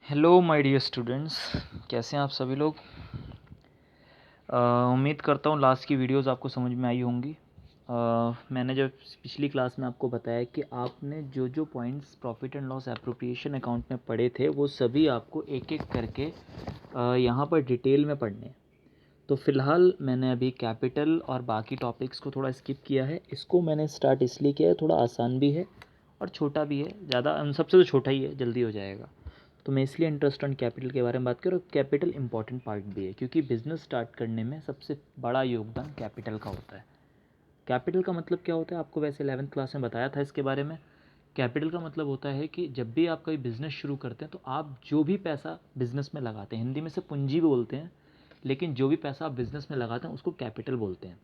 Hello my dear students, कैसे हैं आप सभी लोग। उम्मीद करता हूँ लास्ट की वीडियोस आपको समझ में आई होंगी। मैंने जब पिछली क्लास में आपको बताया कि आपने जो जो points profit and loss appropriation account में पढ़े थे वो सभी आपको एक एक करके यहाँ पर डिटेल में पढ़ने हैं। तो फ़िलहाल मैंने अभी कैपिटल और बाकी टॉपिक्स को थोड़ा स्किप किया है। इसको मैंने स्टार्ट इसलिए किया है, थोड़ा आसान भी है और छोटा भी है, ज़्यादा सबसे तो छोटा ही है, जल्दी हो जाएगा। तो मैं इसलिए इंटरेस्ट ऑन कैपिटल के बारे में बात करूँ। कैपिटल इंपॉर्टेंट पार्ट भी है क्योंकि बिज़नेस स्टार्ट करने में सबसे बड़ा योगदान कैपिटल का होता है। कैपिटल का मतलब क्या होता है, आपको वैसे 11th क्लास में बताया था इसके बारे में। कैपिटल का मतलब होता है कि जब भी आप कोई बिज़नेस शुरू करते हैं तो आप जो भी पैसा बिज़नेस में लगाते हैं, हिंदी में से पूंजी भी बोलते हैं, लेकिन जो भी पैसा आप बिज़नेस में लगाते हैं उसको कैपिटल बोलते हैं।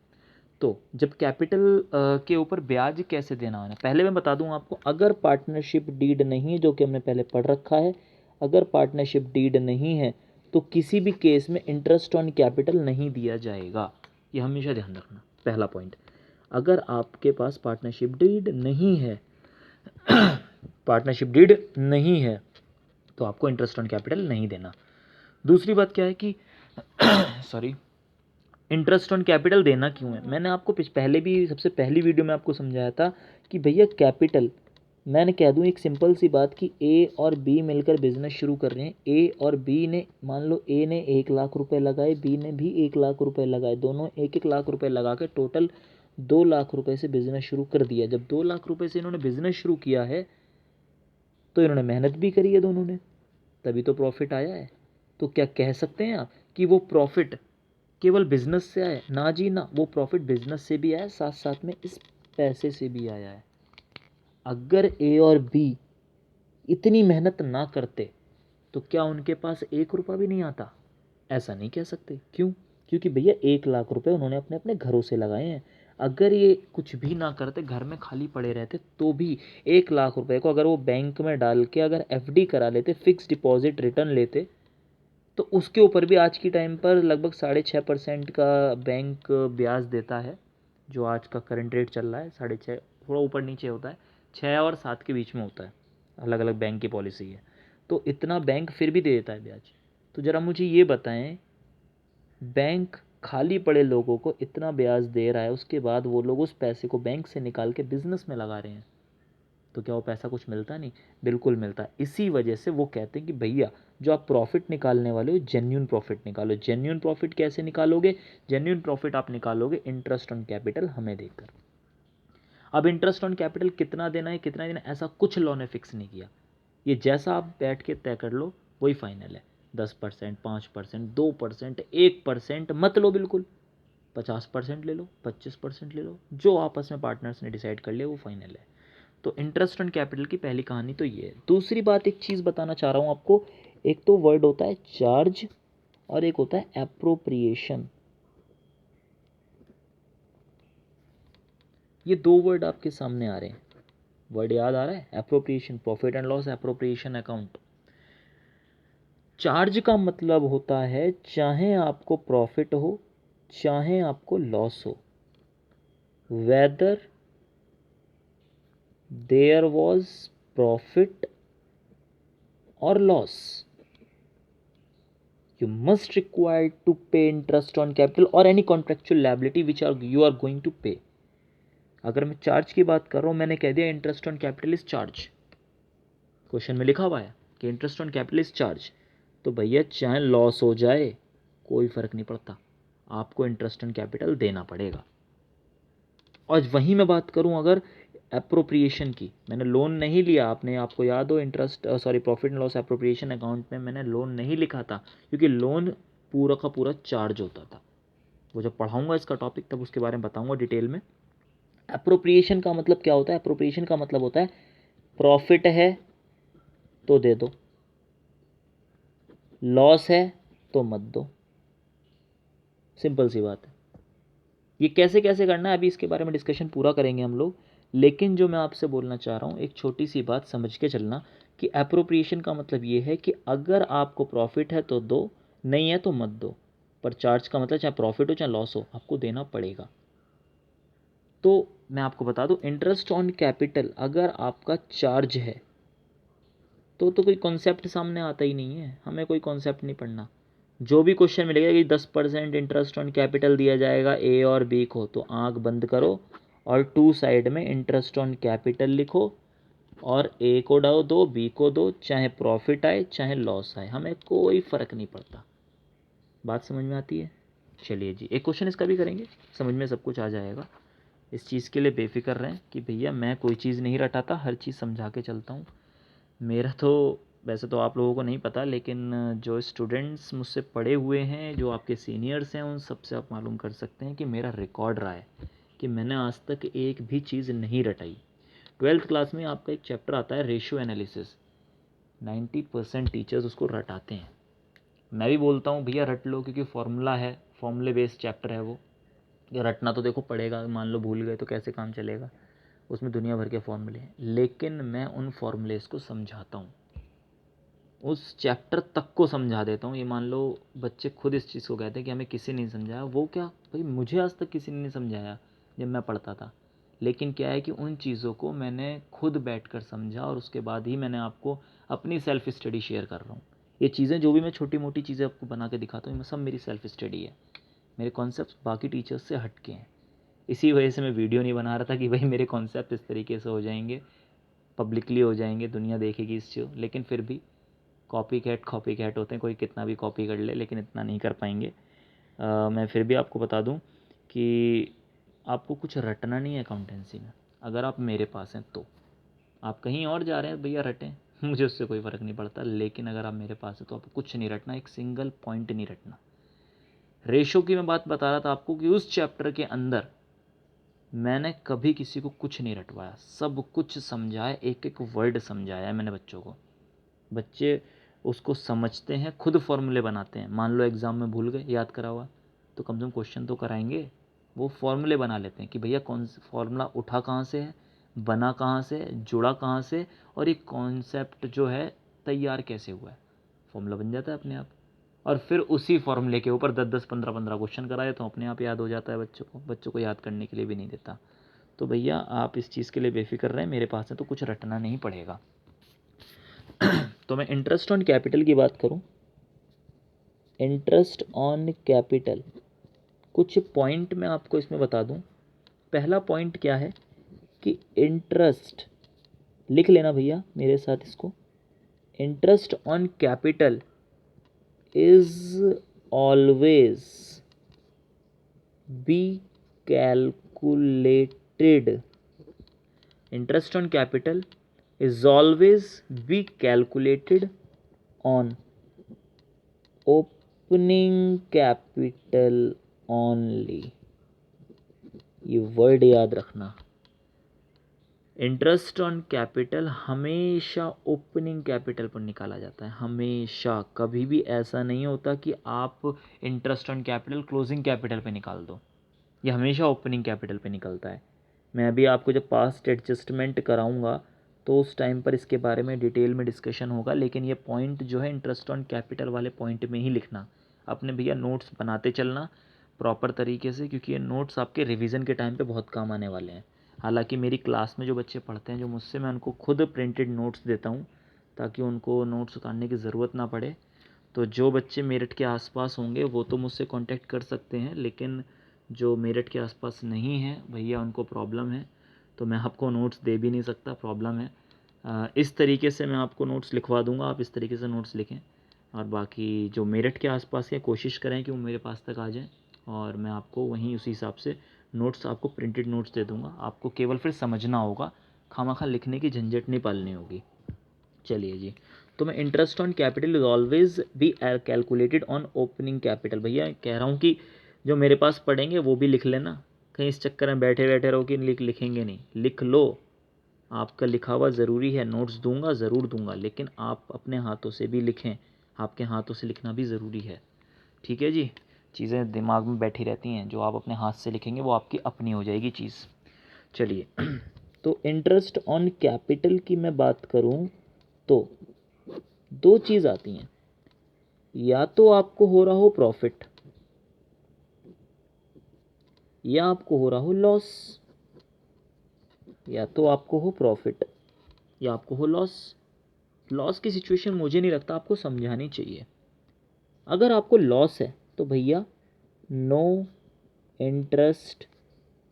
तो जब कैपिटल के ऊपर ब्याज कैसे देना है, पहले मैं बता दूं आपको। अगर पार्टनरशिप डीड नहीं है, जो कि हमने पहले पढ़ रखा है, अगर पार्टनरशिप डीड नहीं है तो किसी भी केस में इंटरेस्ट ऑन कैपिटल नहीं दिया जाएगा। ये हमेशा ध्यान रखना, पहला पॉइंट। अगर आपके पास पार्टनरशिप डीड नहीं है पार्टनरशिप डीड नहीं है तो आपको इंटरेस्ट ऑन कैपिटल नहीं देना। दूसरी बात क्या है कि सॉरी, इंटरेस्ट ऑन कैपिटल देना क्यों है। मैंने आपको पहले भी सबसे पहली वीडियो में आपको समझाया था कि भैया कैपिटल, मैंने कह दूं एक सिंपल सी बात कि ए और बी मिलकर बिजनेस शुरू कर रहे हैं। ए और बी ने, मान लो ए ने 1 लाख रुपए लगाए, बी ने भी 1 लाख रुपए लगाए, दोनों 1-1 लाख रुपए लगा के टोटल 2 लाख रुपए से बिजनेस शुरू कर दिया। जब 2 लाख रुपए से इन्होंने बिजनेस शुरू किया है तो इन्होंने मेहनत भी करी है दोनों ने, तभी तो प्रॉफिट आया है। तो क्या कह सकते हैं आप कि वो प्रॉफिट केवल बिजनेस से आया? ना जी ना, वो प्रॉफिट बिजनेस से भी आया, साथ साथ में इस पैसे से भी आया है। अगर ए और बी इतनी मेहनत ना करते तो क्या उनके पास 1 रुपया भी नहीं आता? ऐसा नहीं कह सकते। क्यों? क्योंकि भैया 1 लाख रुपए उन्होंने अपने अपने घरों से लगाए हैं। अगर ये कुछ भी ना करते, घर में खाली पड़े रहते, तो भी 1 लाख रुपए को अगर वो बैंक में डाल के अगर एफडी करा लेते, फिक्स डिपॉजिट रिटर्न लेते, तो उसके ऊपर भी आज की टाइम पर लगभग 6.5% का बैंक ब्याज देता है। जो आज का करंट रेट चल रहा है 6.5, थोड़ा ऊपर नीचे होता है, 6 और 7 के बीच में होता है, अलग अलग बैंक की पॉलिसी है। तो इतना बैंक फिर भी दे देता है ब्याज। तो ज़रा मुझे ये बताएं, बैंक खाली पड़े लोगों को इतना ब्याज दे रहा है, उसके बाद वो लोग उस पैसे को बैंक से निकाल के बिजनेस में लगा रहे हैं, तो क्या वो पैसा कुछ मिलता नहीं? बिल्कुल मिलता है। इसी वजह से वो कहते हैं कि भैया जो आप प्रॉफिट निकालने वाले हो, जेन्यून प्रॉफिट निकालो। जेन्यून प्रॉफिट कैसे निकालोगे? जेन्यून प्रॉफिट आप निकालोगे इंटरेस्ट ऑन कैपिटल हमें देकर। अब इंटरेस्ट ऑन कैपिटल कितना देना है, कितना देना है, ऐसा कुछ लॉ ने फिक्स नहीं किया। ये जैसा आप बैठ के तय कर लो वही फाइनल है। 10%, 5%, 2%, 1% मत लो बिल्कुल, 50% ले लो, 25% ले लो, जो आपस में पार्टनर्स ने डिसाइड कर लिया वो फाइनल है। तो इंटरेस्ट ऑन कैपिटल की पहली कहानी तो ये है। दूसरी बात, एक चीज़ बताना चाह रहा हूँ आपको। एक तो वर्ड होता है चार्ज और एक होता है एप्रोप्रिएशन। ये दो वर्ड आपके सामने आ रहे हैं। वर्ड याद आ रहा है? Appropriation, profit and loss appropriation account. Charge का मतलब होता है चाहे आपको प्रॉफिट हो चाहे आपको लॉस हो, वेदर देयर वॉज प्रॉफिट और loss, you must required to pay interest on capital or any contractual liability which you are going to pay. अगर मैं चार्ज की बात कर रहा हूँ, मैंने कह दिया interest on capital is charge, question में लिखा हुआ है कि interest on capital is charge, तो भैया चाहे लॉस हो जाए कोई फर्क नहीं पड़ता, आपको इंटरेस्ट ऑन कैपिटल देना पड़ेगा। और वहीं मैं बात करूं अगर एप्रोप्रिएशन की, मैंने लोन नहीं लिया, आपने, आपको याद हो interest profit and loss appropriation account में मैंने लोन नहीं लिखा था क्योंकि लोन पूरा का पूरा चार्ज होता था। वो जब पढ़ाऊंगा इसका टॉपिक तब उसके बारे में बताऊंगा डिटेल में। एप्रोप्रिएशन का मतलब क्या होता है? एप्रोप्रिएशन का मतलब होता है प्रॉफिट है तो दे दो, लॉस है तो मत दो, सिंपल सी बात है। ये कैसे कैसे करना है अभी इसके बारे में डिस्कशन पूरा करेंगे हम लोग, लेकिन जो मैं आपसे बोलना चाह रहा हूँ एक छोटी सी बात समझ के चलना कि एप्रोप्रिएशन का मतलब ये है कि अगर आपको प्रॉफिट है तो दो, नहीं है तो मत दो। पर चार्ज का मतलब चाहे प्रॉफिट हो चाहे लॉस हो आपको देना पड़ेगा। तो मैं आपको बता दूं, इंटरेस्ट ऑन कैपिटल अगर आपका चार्ज है तो कोई कॉन्सेप्ट सामने आता ही नहीं है, हमें कोई कॉन्सेप्ट नहीं पढ़ना। जो भी क्वेश्चन मिलेगा कि 10% इंटरेस्ट ऑन कैपिटल दिया जाएगा ए और बी को, तो आंख बंद करो और टू साइड में इंटरेस्ट ऑन कैपिटल लिखो और ए को दो बी को दो, चाहे प्रॉफिट आए चाहे लॉस आए, हमें कोई फ़र्क नहीं पड़ता। बात समझ में आती है? चलिए जी, एक क्वेश्चन इसका भी करेंगे, समझ में सब कुछ आ जाएगा। इस चीज़ के लिए बेफिक्र रहें कि भैया मैं कोई चीज़ नहीं रटाता, हर चीज़ समझा के चलता हूँ। मेरा तो वैसे तो आप लोगों को नहीं पता, लेकिन जो स्टूडेंट्स मुझसे पढ़े हुए हैं, जो आपके सीनियर्स हैं, उन सबसे आप मालूम कर सकते हैं कि मेरा रिकॉर्ड रहा है कि मैंने आज तक एक भी चीज़ नहीं रटाई। 12th क्लास में आपका एक चैप्टर आता है रेशियो एनालिसिस, 90% टीचर्स उसको रटाते हैं। मैं भी बोलता हूँ भैया रट लो, क्योंकि फॉर्मूला है, फॉर्मूले बेस्ड चैप्टर है वो, ये रटना तो देखो पड़ेगा, मान लो भूल गए तो कैसे काम चलेगा, उसमें दुनिया भर के फॉर्मूले हैं। लेकिन मैं उन फॉर्मूलेस को समझाता हूँ, उस चैप्टर तक को समझा देता हूँ। ये मान लो बच्चे खुद इस चीज़ को कहते हैं कि हमें किसी ने नहीं समझाया, वो क्या भाई, मुझे आज तक किसी ने नहीं समझाया जब मैं पढ़ता था। लेकिन क्या है कि उन चीज़ों को मैंने खुद बैठकर समझा और उसके बाद ही मैंने आपको अपनी सेल्फ स्टडी शेयर कर रहा हूँ। ये चीज़ें जो भी मैं छोटी मोटी चीज़ें आपको बना के दिखाता हूँ, ये सब मेरी सेल्फ स्टडी है। मेरे कॉन्सेप्ट बाकी टीचर्स से हट के हैं। इसी वजह से मैं वीडियो नहीं बना रहा था कि भाई मेरे कॉन्सेप्ट इस तरीके से हो जाएंगे, पब्लिकली हो जाएंगे, दुनिया देखेगी इस चीज़। लेकिन फिर भी कॉपी कैट होते हैं, कोई कितना भी कॉपी कर ले, लेकिन इतना नहीं कर पाएंगे। मैं फिर भी आपको बता दूं कि आपको कुछ रटना नहीं है अकाउंटेंसी में। अगर आप मेरे पास हैं तो, आप कहीं और जा रहे हैं भैया रटें, मुझे उससे कोई फ़र्क नहीं पड़ता। लेकिन अगर आप मेरे पास हैं तो आपको कुछ नहीं रटना, एक सिंगल पॉइंट नहीं रटना। रेशो की मैं बात बता रहा था आपको कि उस चैप्टर के अंदर मैंने कभी किसी को कुछ नहीं रटवाया, सब कुछ समझाया, एक एक वर्ड समझाया है मैंने बच्चों को। बच्चे उसको समझते हैं, खुद फॉर्मूले बनाते हैं। मान लो एग्ज़ाम में भूल गए, याद करा हुआ, तो कम से कम क्वेश्चन तो कराएंगे। वो फॉर्मूले बना लेते हैं कि भैया कौन सा फॉर्मूला उठा कहाँ से है, बना कहाँ से, जुड़ा कहाँ से, और एक कॉन्सेप्ट जो है तैयार कैसे हुआ है। फॉर्मूला बन जाता है अपने आप, और फिर उसी फॉर्मूले के ऊपर 10-10, 15-15 क्वेश्चन कराए तो अपने आप याद हो जाता है बच्चों को याद करने के लिए भी नहीं देता। तो भैया आप इस चीज़ के लिए बेफिक्र रहें, मेरे पास है तो कुछ रटना नहीं पड़ेगा। तो मैं इंटरेस्ट ऑन कैपिटल की बात करूं, इंटरेस्ट ऑन कैपिटल, कुछ पॉइंट मैं आपको इसमें बता दूं। पहला पॉइंट क्या है कि इंटरेस्ट, लिख लेना भैया मेरे साथ इसको, interest on capital is always be calculated, interest on capital is always be calculated on opening capital only। ये वर्ड याद रखना, इंटरेस्ट ऑन कैपिटल हमेशा ओपनिंग कैपिटल पर निकाला जाता है, हमेशा। कभी भी ऐसा नहीं होता कि आप interest on capital closing capital पे निकाल दो, ये हमेशा ओपनिंग कैपिटल पे निकलता है। मैं अभी आपको जब पास्ट एडजस्टमेंट कराऊंगा तो उस टाइम पर इसके बारे में डिटेल में डिस्कशन होगा। लेकिन ये पॉइंट जो है इंटरेस्ट ऑन कैपिटल वाले पॉइंट में ही लिखना। अपने भैया नोट्स बनाते चलना प्रॉपर तरीके से, क्योंकि ये नोट्स आपके रिवीजन के टाइम पे बहुत काम आने वाले हैं। हालांकि मेरी क्लास में जो बच्चे पढ़ते हैं जो मुझसे, मैं उनको खुद प्रिंटेड नोट्स देता हूँ ताकि उनको नोट्स उतारने की ज़रूरत ना पड़े। तो जो बच्चे मेरठ के आसपास होंगे वो तो मुझसे कांटेक्ट कर सकते हैं, लेकिन जो मेरठ के आसपास नहीं है भैया, उनको प्रॉब्लम है, तो मैं आपको नोट्स दे भी नहीं सकता, प्रॉब्लम है। इस तरीके से मैं आपको नोट्स लिखवा दूंगा, आप इस तरीके से नोट्स लिखें। और बाकी जो मेरठ के आसपास है कोशिश करें कि वो मेरे पास तक आ जाएं, और मैं आपको वहीं उसी हिसाब से नोट्स, आपको प्रिंटेड नोट्स दे दूंगा। आपको केवल फिर समझना होगा, खामखा लिखने की झंझट नहीं पालनी होगी। चलिए जी, तो मैं interest on capital is always be calculated on opening capital, भैया कह रहा हूँ कि जो मेरे पास पढ़ेंगे वो भी लिख लेना, कहीं इस चक्कर में बैठे बैठे रहो कि लिखेंगे नहीं, लिख लो। आपका लिखा हुआ ज़रूरी है, नोट्स दूंगा ज़रूर दूंगा, लेकिन आप अपने हाथों से भी लिखें, आपके हाथों से लिखना भी ज़रूरी है। ठीक है जी, चीज़ें दिमाग में बैठी रहती हैं, जो आप अपने हाथ से लिखेंगे वो आपकी अपनी हो जाएगी चीज़। चलिए तो इंटरेस्ट ऑन कैपिटल की मैं बात करूं तो दो चीज़ आती हैं, या तो आपको हो रहा हो प्रॉफिट या आपको हो रहा हो लॉस, या तो आपको हो प्रॉफिट या आपको हो लॉस। लॉस की सिचुएशन मुझे नहीं लगता आपको समझानी चाहिए। अगर आपको लॉस है तो भैया no interest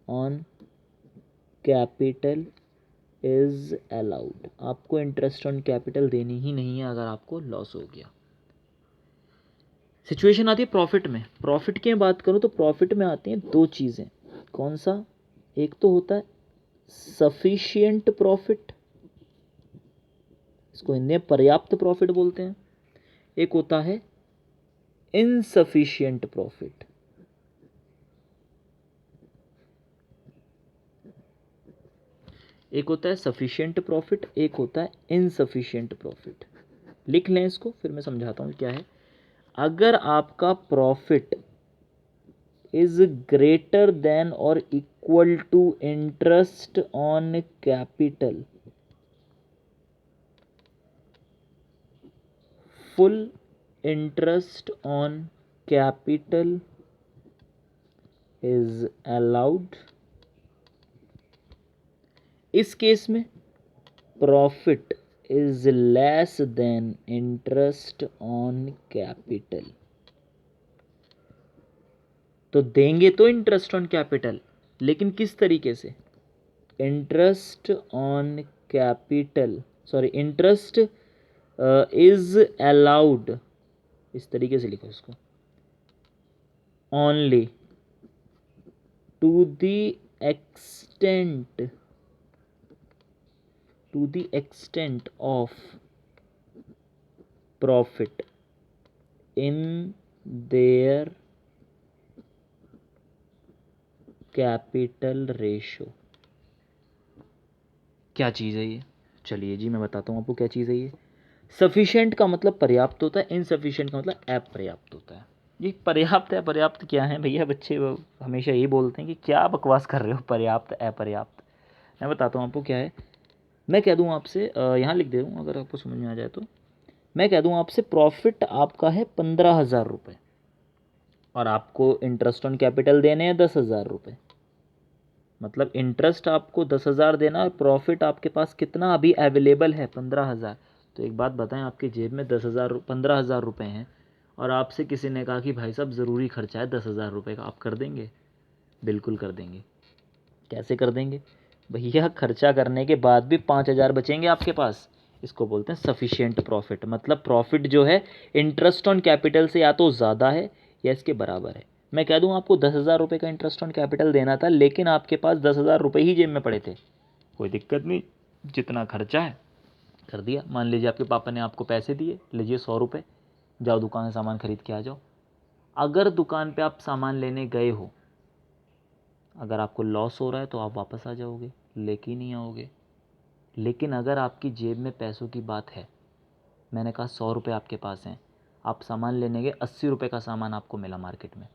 on capital is allowed. आपको इंटरेस्ट ऑन कैपिटल देनी ही नहीं है अगर आपको लॉस हो गया। सिचुएशन आती है प्रॉफिट में। प्रॉफिट की बात करूँ तो प्रॉफिट में आती हैं दो चीज़ें। कौन सा? एक तो होता है सफिशिएंट प्रॉफिट, इसको हिंदी में पर्याप्त प्रॉफिट बोलते हैं। एक होता है इनसफिशिएंट प्रॉफिट। एक होता है सफिशिएंट प्रॉफिट, एक होता है इनसफिशिएंट प्रॉफिट। लिख लें इसको, फिर मैं समझाता हूँ क्या है। अगर आपका प्रॉफिट इज ग्रेटर देन और equal to interest on capital, full interest on capital is allowed. इस केस में profit is less than interest on capital. तो देंगे तो इंटरेस्ट ऑन कैपिटल, लेकिन किस तरीके से? Interest on capital, sorry, interest is allowed, इस तरीके से लिखो इसको, only to the extent of profit in their capital ratio. क्या चीज़ है ये? चलिए जी मैं बताता हूँ आपको क्या चीज़ है ये। सफिशिएंट का मतलब पर्याप्त होता है, इनसफिशिएंट का मतलब अपर्याप्त होता है। ये पर्याप्त है, पर्याप्त क्या है भैया? बच्चे हमेशा यही बोलते हैं कि क्या बकवास कर रहे हो, पर्याप्त अपर्याप्त। मैं बताता हूँ आपको क्या है। मैं कह दूँ आपसे, यहाँ लिख दे दूँ अगर आपको समझ में आ जाए तो। मैं कह दूँ आपसे प्रॉफिट आपका है 15,000 रुपये और आपको इंटरेस्ट ऑन कैपिटल देने हैं 10,000 रुपये। मतलब इंटरेस्ट आपको 10,000 देना और प्रॉफिट आपके पास कितना अभी अवेलेबल है? 15,000। तो एक बात बताएं, आपकी जेब में 15,000 रुपये हैं और आपसे किसी ने कहा कि भाई साहब ज़रूरी खर्चा है 10,000 रुपये का, आप कर देंगे? बिल्कुल कर देंगे। कैसे कर देंगे भैया? खर्चा करने के बाद भी 5,000 बचेंगे आपके पास। इसको बोलते हैं सफिशिएंट प्रॉफिट। मतलब प्रॉफिट जो है इंटरेस्ट ऑन कैपिटल से या तो ज़्यादा है या इसके बराबर है। मैं कह दूं आपको 10,000 रुपये का इंटरेस्ट ऑन कैपिटल देना था, लेकिन आपके पास 10,000 रुपये ही जेब में पड़े थे, कोई दिक्कत नहीं, जितना खर्चा है कर दिया। मान लीजिए आपके पापा ने आपको पैसे दिए, लीजिए 100 रुपये, जाओ दुकान से सामान खरीद के आ जाओ। अगर दुकान पे आप सामान लेने गए हो, अगर आपको लॉस हो रहा है तो आप वापस आ जाओगे, लेके नहीं आओगे। लेकिन अगर आपकी जेब में पैसों की बात है, मैंने कहा 100 रुपये आपके पास हैं, आप सामान लेने गए, 80 रुपये का सामान आपको मिला मार्केट में,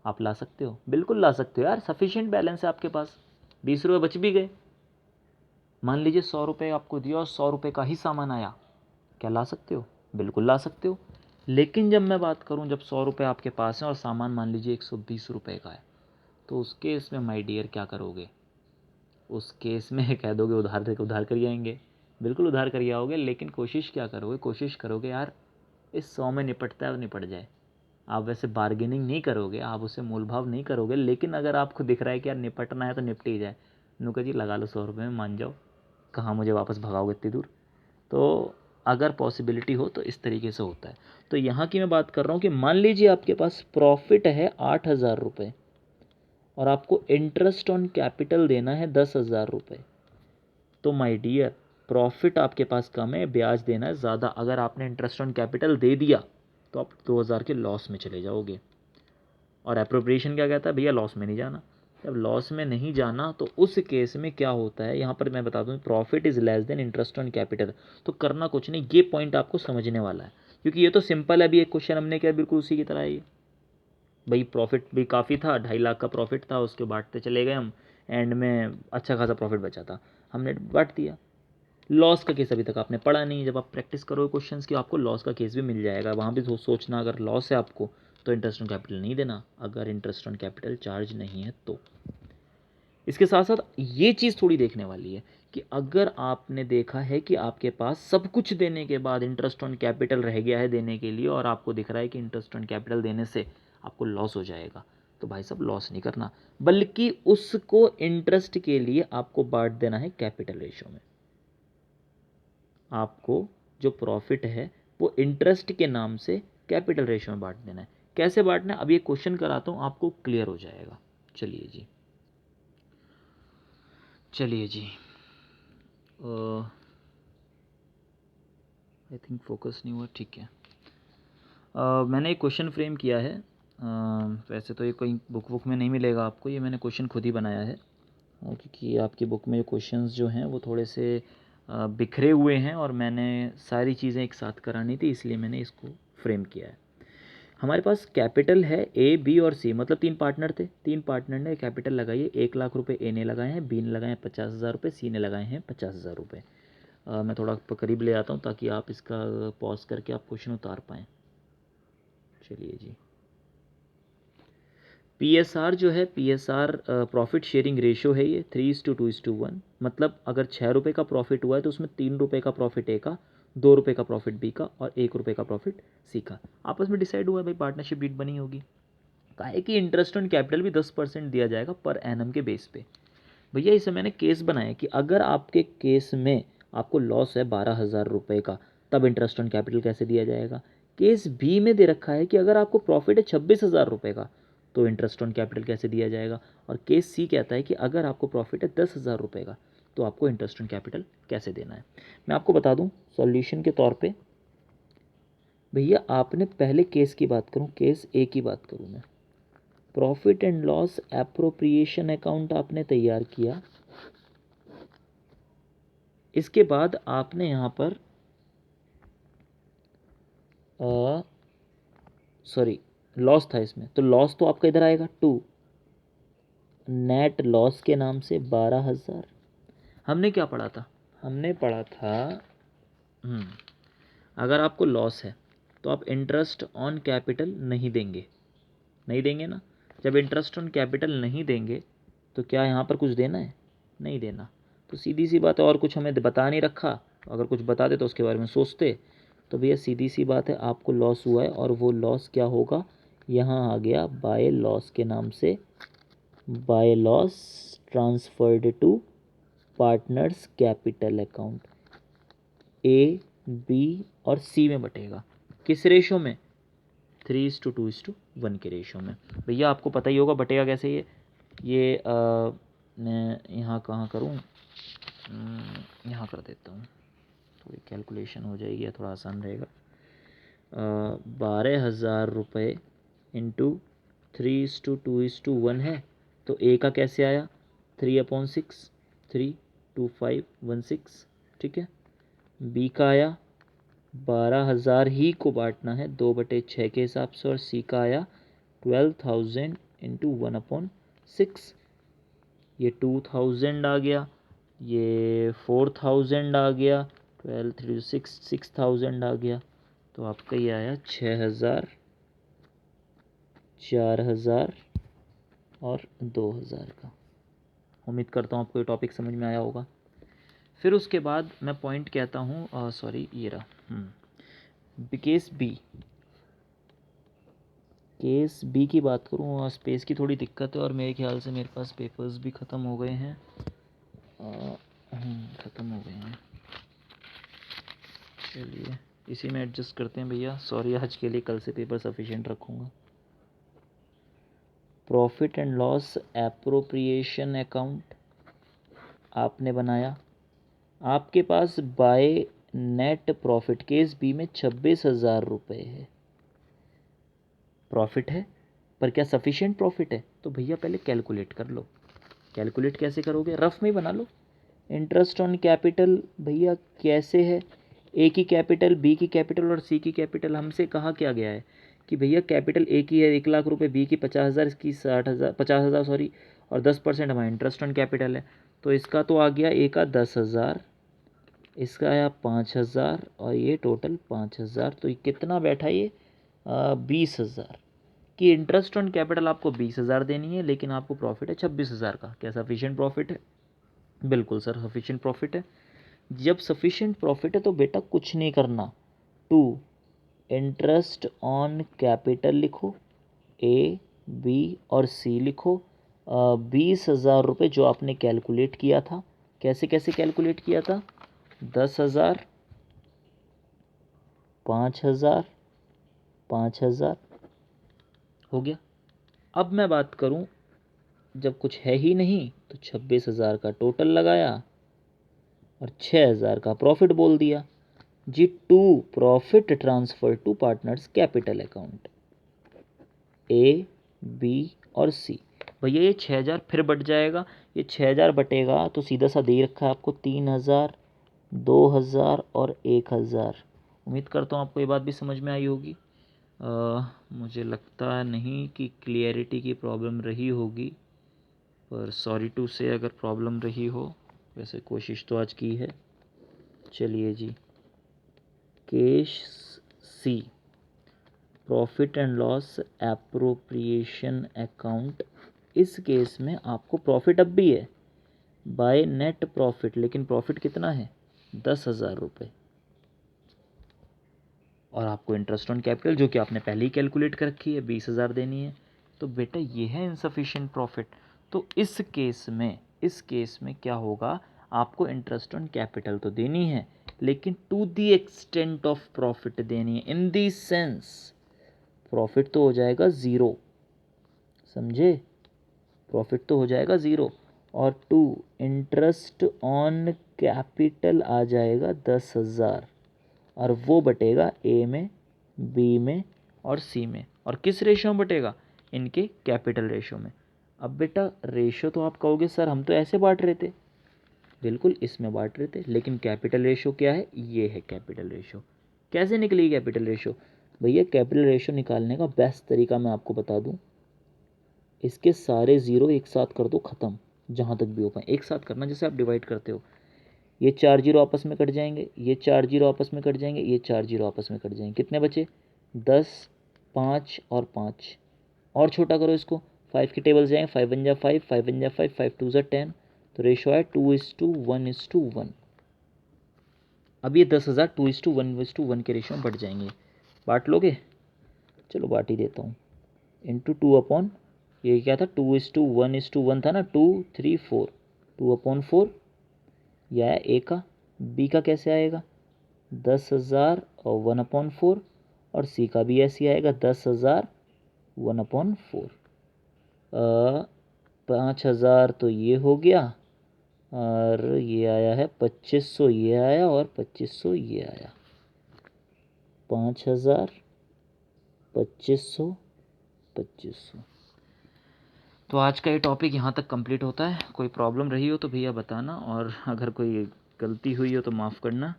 आप ला सकते हो? बिल्कुल ला सकते हो यार, सफिशिएंट बैलेंस है आपके पास, 20 रुपये बच भी गए। मान लीजिए 100 रुपये आपको दिया और 100 रुपये का ही सामान आया, क्या ला सकते हो? बिल्कुल ला सकते हो। लेकिन जब मैं बात करूं, जब 100 रुपये आपके पास हैं और सामान मान लीजिए 120 रुपये का है, तो उस केस में माय डियर क्या करोगे? उस केस में कह दोगे उधार दे के उधार कर आएंगे। बिल्कुल उधार कर आओगे, लेकिन कोशिश क्या करोगे? कोशिश करोगे यार इस 100 में निपटता है और निपट जाए। आप वैसे बार्गेनिंग नहीं करोगे, आप उससे मोल भाव नहीं करोगे, लेकिन अगर आपको दिख रहा है कि यार निपटना है तो निपट ही जाए, नुका जी लगा लो 100 रुपये में, मान जाओ, कहाँ मुझे वापस भगाओगे इतनी दूर। तो अगर पॉसिबिलिटी हो तो इस तरीके से होता है। तो यहाँ की मैं बात कर रहा हूँ कि मान लीजिए आपके पास प्रॉफिट है 8,000 रुपये और आपको इंटरेस्ट ऑन कैपिटल देना है 10,000 रुपये। तो माय डियर, प्रॉफिट आपके पास कम है, ब्याज देना है ज़्यादा। अगर आपने इंटरेस्ट ऑन कैपिटल दे दिया तो आप 2,000 के लॉस में चले जाओगे। और एप्रोप्रिएशन क्या कहता है भैया? लॉस में नहीं जाना। जब लॉस में नहीं जाना तो उस केस में क्या होता है, यहाँ पर मैं बता दूँ, profit is less than interest on capital. तो करना कुछ नहीं, ये पॉइंट आपको समझने वाला है, क्योंकि ये तो सिंपल है। अभी एक क्वेश्चन हमने किया बिल्कुल उसी की तरह है ये। भाई प्रॉफिट भी काफ़ी था, 2.5 लाख का प्रॉफिट था, उसके बांटते चले गए हम, एंड में अच्छा खासा प्रॉफिट बचा था, हमने बांट दिया। लॉस का केस अभी तक आपने पढ़ा नहीं। जब आप प्रैक्टिस करोगे क्वेश्चंस की, आपको लॉस का केस भी मिल जाएगा, वहाँ भी सोचना अगर लॉस है आपको तो इंटरेस्ट ऑन कैपिटल नहीं देना, अगर इंटरेस्ट ऑन कैपिटल चार्ज नहीं है तो। इसके साथ साथ ये चीज़ थोड़ी देखने वाली है कि अगर आपने देखा है कि आपके पास सब कुछ देने के बाद इंटरेस्ट ऑन कैपिटल रह गया है देने के लिए और आपको दिख रहा है कि इंटरेस्ट ऑन कैपिटल देने से आपको लॉस हो जाएगा, तो भाई साहब लॉस नहीं करना, बल्कि उसको इंटरेस्ट के लिए आपको बांट देना है कैपिटल रेशो में। आपको जो प्रॉफिट है वो इंटरेस्ट के नाम से कैपिटल रेशो में बांट देना है। कैसे बांटना है अब ये क्वेश्चन कराता हूँ, आपको क्लियर हो जाएगा। चलिए जी आई थिंक फोकस नहीं हुआ, ठीक है। मैंने एक क्वेश्चन फ्रेम किया है, वैसे तो ये कोई बुक में नहीं मिलेगा आपको, ये मैंने क्वेश्चन खुद ही बनाया है, क्योंकि आपकी बुक में जो क्वेश्चंस जो हैं वो थोड़े से बिखरे हुए हैं और मैंने सारी चीज़ें एक साथ करानी थी, इसलिए मैंने इसको फ्रेम किया है। हमारे पास कैपिटल है ए, बी और सी, मतलब 3 पार्टनर थे। 3 पार्टनर ने कैपिटल लगाई है, 1 लाख रुपए ए ने लगाए हैं, बी ने लगाए हैं 50,000 रुपये, सी ने लगाए हैं 50,000 रुपये। मैं थोड़ा करीब ले आता हूँ ताकि आप इसका पॉज करके आप क्वेश्चन उतार पाएँ। चलिए जी, PSR जो है, PSR प्रॉफिट शेयरिंग रेशो है, ये 3:2:1। मतलब अगर 6 रुपये का प्रॉफिट हुआ है तो उसमें 3 रुपये का प्रॉफिट ए का, 2 रुपये का प्रॉफिट बी का और 1 रुपये का प्रॉफिट सी का। आपस में डिसाइड हुआ है भाई, पार्टनरशिप डीड बनी होगी। कहा है कि इंटरेस्ट ऑन कैपिटल भी 10% दिया जाएगा पर एनम के बेस पे। भैया इसे मैंने केस बनाया कि अगर आपके केस में आपको लॉस है 12,000 रुपये का, तब इंटरेस्ट ऑन कैपिटल कैसे दिया जाएगा। केस बी में दे रखा है कि अगर आपको प्रॉफिट है 26,000 रुपये का, तो इंटरेस्ट ऑन कैपिटल कैसे दिया जाएगा। और केस सी कहता है कि अगर आपको प्रॉफिट है 10,000 रुपये का, तो आपको इंटरेस्ट ऑन कैपिटल कैसे देना है। मैं आपको बता दूं सॉल्यूशन के तौर पे, भैया आपने पहले केस की बात करूं, केस ए की बात करूं मैं, profit and loss appropriation account आपने तैयार किया। इसके बाद आपने यहाँ पर सॉरी लॉस था इसमें, तो लॉस तो आपका इधर आएगा 2, नेट लॉस के नाम से 12,000। हमने क्या पढ़ा था, हमने पढ़ा था अगर आपको लॉस है तो आप इंटरेस्ट ऑन कैपिटल नहीं देंगे, नहीं देंगे ना। जब इंटरेस्ट ऑन कैपिटल नहीं देंगे तो क्या यहाँ पर कुछ देना है, नहीं देना। तो सीधी सी बात है, और कुछ हमें बता नहीं रखा, अगर कुछ बता दे तो उसके बारे में सोचते। तो भैया सीधी सी बात है, आपको लॉस हुआ है और वो लॉस क्या होगा, यहाँ आ गया बाय लॉस के नाम से, by loss transferred to partners capital account. A, B और सी में बटेगा, किस रेशो में, 3:2:1 के रेशो में। भैया आपको पता ही होगा बटेगा कैसे ये मैं यहाँ कहाँ करूँ, यहाँ कर देता हूँ, थोड़ी कैलकुलेशन हो जाएगी या थोड़ा आसान रहेगा। 12,000 रुपये इंटू 3:2:1 है, तो ए का कैसे आया 3/6, 32516, ठीक है। बी का आया 12,000 ही को बांटना है 2/6 के हिसाब से, और सी का आया 12,000 इंटू 1/6। ये 2,000 आ गया, ये 4,000 आ गया, 12 3 6 6,000 आ गया। तो आपका ये आया 6,000, 4,000 और 2,000 का। उम्मीद करता हूँ आपको ये टॉपिक समझ में आया होगा। फिर उसके बाद मैं पॉइंट कहता हूँ, सॉरी ये रहा केस बी। केस बी की बात करूँ, स्पेस की थोड़ी दिक्कत है और मेरे ख्याल से मेरे पास पेपर्स भी ख़त्म हो गए हैं, ख़त्म हो गए हैं। चलिए इसी में एडजस्ट करते हैं भैया, सॉरी आज के लिए, कल से पेपर सफिशिएंट रखूँगा। Profit and loss appropriation account आपने बनाया, आपके पास by net profit case B में 26,000 रुपये है प्रॉफिट है, पर क्या सफिशिएंट प्रॉफिट है, तो भैया पहले कैलकुलेट कर लो। कैलकुलेट कैसे करोगे, रफ में बना लो। इंटरेस्ट ऑन कैपिटल भैया कैसे है, ए की कैपिटल, बी की कैपिटल और सी की कैपिटल। हमसे कहा क्या गया है कि भैया कैपिटल ए की है 1 लाख रुपए, बी की 50,000, इसकी 60,000 50,000 सॉरी, और 10% हमारा इंटरेस्ट ऑन कैपिटल है। तो इसका तो आ गया ए का 10,000, इसका आया 5,000 और ये टोटल 5,000। तो ये कितना बैठा ये 20,000 की इंटरेस्ट ऑन कैपिटल आपको 20,000 देनी है, लेकिन आपको प्रॉफिट है 26,000 का। क्या सफिशिएंट प्रॉफिट है, बिल्कुल सर, सफिशिएंट प्रॉफिट है। जब सफिशिएंट प्रॉफिट है तो बेटा कुछ नहीं करना, टू इंटरेस्ट ऑन कैपिटल लिखो, ए बी और सी लिखो। 20,000 रुपये जो आपने कैलकुलेट किया था, कैसे कैसे कैलकुलेट किया था, 10,000, 5,000, 5,000 हो गया। अब मैं बात करूं, जब कुछ है ही नहीं तो 26,000 का टोटल लगाया और 6,000 का प्रॉफिट बोल दिया जी। To profit transfer to partners capital account, A B और सी। भैया ये 6,000 फिर बट जाएगा, ये 6,000 बटेगा तो सीधा सा दे रखा है आपको 3,000, 2,000 और 1,000। उम्मीद करता हूँ आपको ये बात भी समझ में आई होगी। मुझे लगता नहीं कि क्लियरिटी की प्रॉब्लम रही होगी, पर सॉरी टू से अगर प्रॉब्लम रही हो, वैसे कोशिश तो आज की है। चलिए जी, case C, profit and loss appropriation account. इस केस में आपको प्रॉफिट अब भी है बाय नेट प्रॉफिट, लेकिन प्रॉफिट कितना है, 10,000 रुपये। और आपको इंटरेस्ट ऑन कैपिटल जो कि आपने पहले ही कैलकुलेट कर रखी है 20,000 देनी है, तो बेटा ये है इनसफिशिएंट प्रॉफिट। तो इस केस में क्या होगा, आपको इंटरेस्ट ऑन कैपिटल तो देनी है, लेकिन to the extent of profit देनी है। इन दी सेंस प्रॉफिट तो हो जाएगा ज़ीरो, समझे, प्रॉफिट तो हो जाएगा ज़ीरो, और टू इंटरेस्ट ऑन कैपिटल आ जाएगा 10,000, और वो बटेगा ए में, बी में और सी में। और किस रेशो में बटेगा, इनके कैपिटल रेशो में। अब बेटा रेशो तो आप कहोगे सर हम तो ऐसे बांट रहे थे, बिल्कुल इसमें बांट रहे थे, लेकिन कैपिटल रेशो क्या है, ये है कैपिटल रेशो। कैसे निकलेगी कैपिटल रेशो, भैया कैपिटल रेशो निकालने का बेस्ट तरीका मैं आपको बता दूं, इसके सारे ज़ीरो एक साथ कर दो ख़त्म, जहाँ तक भी हो पाए एक साथ करना, जैसे आप डिवाइड करते हो। ये 4 जीरो आपस में कट जाएंगे, ये 4 जीरो आपस में कट जाएंगे, ये 4 जीरो आपस में कट जाएंगे, कितने बचे, 10, 5 और 5। और छोटा करो इसको, 5 की टेबल जाएंगे, 5 1 जा 5, 5 1 जा 5, 5 2 जा 10, तो रेशो है 2:1:1। अब ये 10,000 2:1:1 के रेशो में बढ़ जाएंगे। बांट लोगे, चलो बांट ही देता हूँ, इंटू 2 अपॉन, ये क्या था, 2:1:1 था ना, 2 3 4, 2/4, यह आया ए का। बी का कैसे आएगा, 10,000 और 1/4, और सी का भी ऐसे आएगा 10,000 1/4। 5,000 तो ये हो गया, और ये आया है 2,500, ये आया और 2,500 ये आया, 5,000, 2,500, 2,500। तो आज का ये टॉपिक यहाँ तक कंप्लीट होता है। कोई प्रॉब्लम रही हो तो भैया बताना, और अगर कोई गलती हुई हो तो माफ़ करना।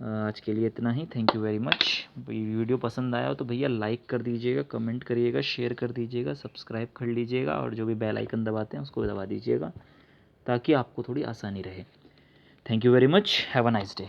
आज के लिए इतना ही, thank you very much. Video पसंद आया हो तो भैया लाइक कर दीजिएगा, कमेंट करिएगा, शेयर कर दीजिएगा, सब्सक्राइब कर लीजिएगा, और जो भी बेल आइकन दबाते हैं उसको दबा दीजिएगा, ताकि आपको थोड़ी आसानी रहे। Thank you very much, have a nice day.